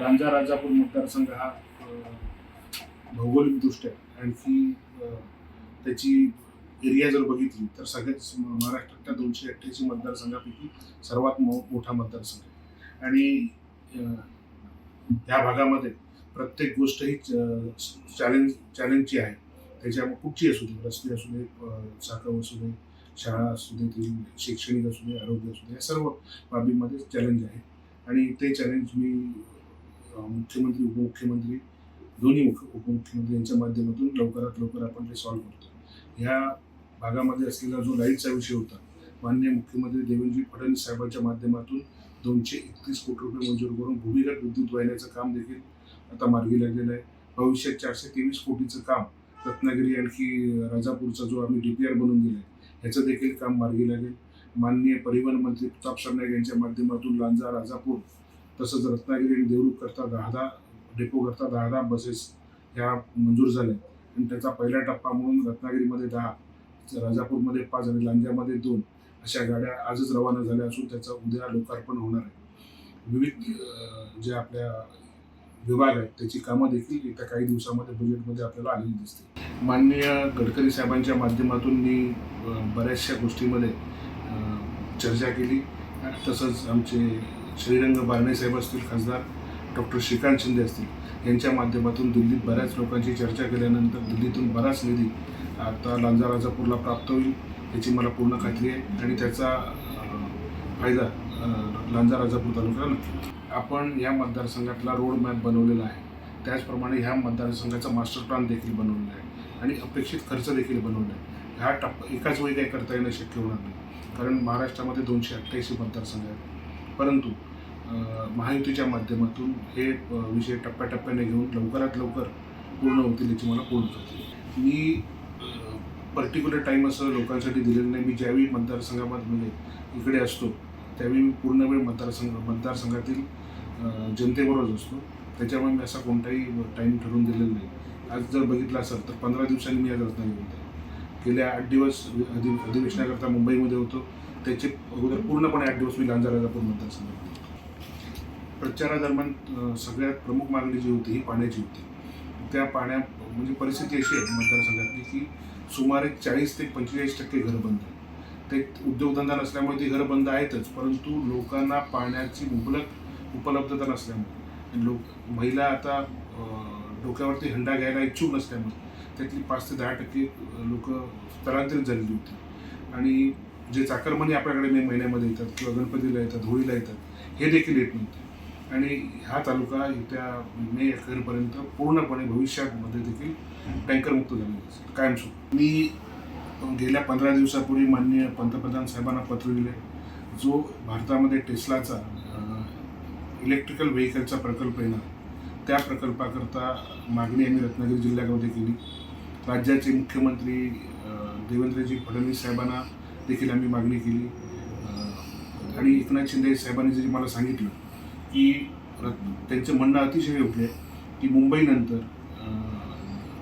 लांजा राजापूर मतदारसंघ हा भौगोलिकदृष्ट्या आणखी त्याची एरिया जर बघितली तर सगळ्याच महाराष्ट्रातल्या 288 मतदारसंघापैकी सर्वात मोठा मतदारसंघ आहे. आणि ह्या भागामध्ये प्रत्येक गोष्ट ही चॅलेंजची आहे. त्याच्यामुळे कुठची असू दे, रस्ते असू दे, साखर असू दे, शाळा असू दे, शैक्षणिक असू दे, आरोग्य असू दे, या सर्व बाबीमध्ये चॅलेंज आहे. आणि ते चॅलेंज मी मुख्यमंत्री, उपमुख्यमंत्री, दोन्ही उपमुख्यमंत्री यांच्या माध्यमातून लवकरात लवकर आपण ते सॉल्व्ह करतो. ह्या भागामध्ये असलेला जो लाईटचा विषय होता, माननीय मुख्यमंत्री देवेंद्र फडणवीस साहेबांच्या माध्यमातून 231 कोटी रुपये मंजूर करून भूमिगत विद्युत वाहिन्याचं काम देखील आता मार्गी लागलेलं आहे. भविष्यात 423 कोटीचं काम रत्नागिरी आणखी राजापूरचा जो आम्ही DPR बनवून दिला आहे ह्याचं देखील काम मार्गी लागेल. माननीय परिवहन मंत्री प्रताप सरनाईक यांच्या माध्यमातून लांजा, राजापूर तसंच रत्नागिरी आणि देवरूख करता 10 डेपो करता 10 बसेस ह्या मंजूर झाल्या आणि त्याचा पहिला टप्पा म्हणून रत्नागिरीमध्ये 10, राजापूरमध्ये 5 आणि लांजामध्ये 2 अशा गाड्या आजच रवाना झाल्या असून त्याचं उद्या लोकार्पण होणार आहे. विविध जे आपल्या विभाग आहेत त्याची कामं देखील येत्या काही दिवसामध्ये बजेटमध्ये आपल्याला आलेली दिसते. माननीय गडकरी साहेबांच्या माध्यमातून मी बऱ्याचशा गोष्टीमध्ये चर्चा केली. तसंच आमचे श्रीरंग बारणे साहेब असतील, खासदार डॉक्टर श्रीकांत शिंदे असतील यांच्या माध्यमातून दिल्लीत बऱ्याच लोकांची चर्चा केल्यानंतर दिल्लीतून बराच निधी आता लांजा राजापूरला प्राप्त होईल याची मला पूर्ण खात्री आहे आणि त्याचा फायदा लांजा राजापूर तालुक्याला नक्की. आपण या मतदारसंघातला रोड मॅप बनवलेला आहे. त्याचप्रमाणे ह्या मतदारसंघाचा मास्टर प्लॅन देखील बनवलेला आहे आणि अपेक्षित खर्च देखील बनवला आहे. ह्या एकाच वेळी काही करता येणं शक्य होणार नाही, कारण महाराष्ट्रामध्ये 288 मतदारसंघ आहेत. परंतु महायुतीच्या माध्यमातून हे विषय टप्प्याटप्प्याने घेऊन लवकरात लवकर पूर्ण होतील याची मला पूर्ण खात्री आहे. मी पर्टिक्युलर टाईम असं लोकांसाठी दिलेलं नाही. मी ज्यावेळी मतदारसंघामध्ये म्हणजे इकडे असतो त्यावेळी मी पूर्ण वेळ मतदारसंघातील जनतेबरोबर असतो. त्याच्यामुळे मी असा कोणताही टाईम ठरवून दिलेला नाही. आज जर बघितलं असेल तर 15 दिवसांनी मी आज रत्नागिरीत आहे. गेल्या 8 दिवस अधिवेशनाकरता मुंबईमध्ये होतो. त्याचे अगोदर पूर्णपणे 8 दिवस मी लांजा राजापूर मतदारसंघात होतो. प्रचारादरम्यान सगळ्यात प्रमुख मागणी जी होती ही पाण्याची होती. त्या म्हणजे परिस्थिती अशी आहे मतदारसंघातली की सुमारे 40 ते 45% घरं बंद आहेत. ते उद्योगधंदा नसल्यामुळे ती घरं बंद आहेतच, परंतु लोकांना पाण्याची मुबलक उपलब्धता नसल्यामुळे महिला आता डोक्यावरती हंडा घ्यायला इच्छुक नसल्यामुळे त्यातली 5 ते 10% लोक स्थलांतरित झालेली होती. आणि जे चाकरमानी आपल्याकडे मे महिन्यामध्ये येतात किंवा गणपतीला येतात, होळीला येतात, हे देखील येत नव्हते. आणि हा तालुका येत्या मे अखेरपर्यंत पूर्णपणे भविष्यामध्ये देखील टँकरमुक्त झालेला असेल कायमस्वरूपी. मी गेल्या 15 दिवसापूर्वी माननीय पंतप्रधान साहेबांना पत्र दिले. जो भारतामध्ये टेस्लाचा इलेक्ट्रिकल व्हेकलचा प्रकल्प येणार त्या प्रकल्पाकरता मागणी आम्ही रत्नागिरी जिल्ह्यामध्ये केली. राज्याचे मुख्यमंत्री देवेंद्रजी फडणवीस साहेबांना देखील आम्ही मागणी केली. आणि एकनाथ शिंदे साहेबांनी जे मला सांगितलं की त्यांचं म्हणणं अतिशय योग्य आहे की मुंबईनंतर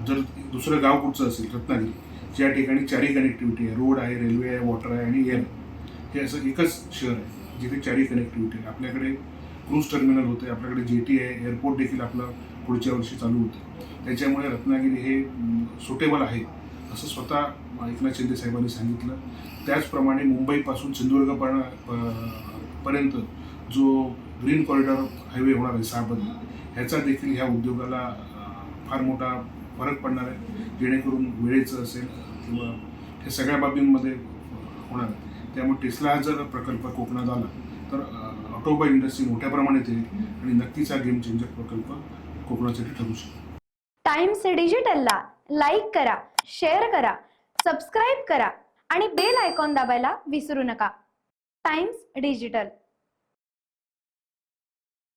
जर दुसरं गाव कुठचं असेल रत्नागिरी, ज्या ठिकाणी 4ही कनेक्टिव्हिटी आहे, रोड आहे, रेल्वे आहे, वॉटर आहे आणि एअर, हे असं एकच शहर आहे जिथे 4ही कनेक्टिव्हिटी आहे. आपल्याकडे क्रूज टर्मिनल होते, आपल्याकडे जेटी आहे, एअरपोर्ट देखील आपलं पुढच्या वर्षी चालू होतं. त्याच्यामुळे रत्नागिरी हे सुटेबल आहे असं स्वतः एकनाथ शिंदे साहेबांनी सांगितलं. त्याचप्रमाणे मुंबईपासून सिंधुदुर्ग पर्यंत जो ग्रीन कॉरिडॉर हायवे होणार आहे 6 बदली, ह्याचा देखील ह्या उद्योगाला फार मोठा फरक पडणार आहे. जेणेकरून वेळेचं असेल किंवा हे सगळ्या बाबींमध्ये होणार आहे. त्यामुळे टेस्ला हा जर प्रकल्प कोकणात आला तर ऑटोमोबाईल इंडस्ट्री मोठ्या प्रमाणात येईल आणि नक्कीच हा गेम चेंजर प्रकल्प कोकणासाठी ठरू शकतो. टाइम्स डिजिटलला लाईक करा, शेअर करा, सबस्क्राईब करा आणि बेल आयकॉन दाबायला विसरू नका. Times digital.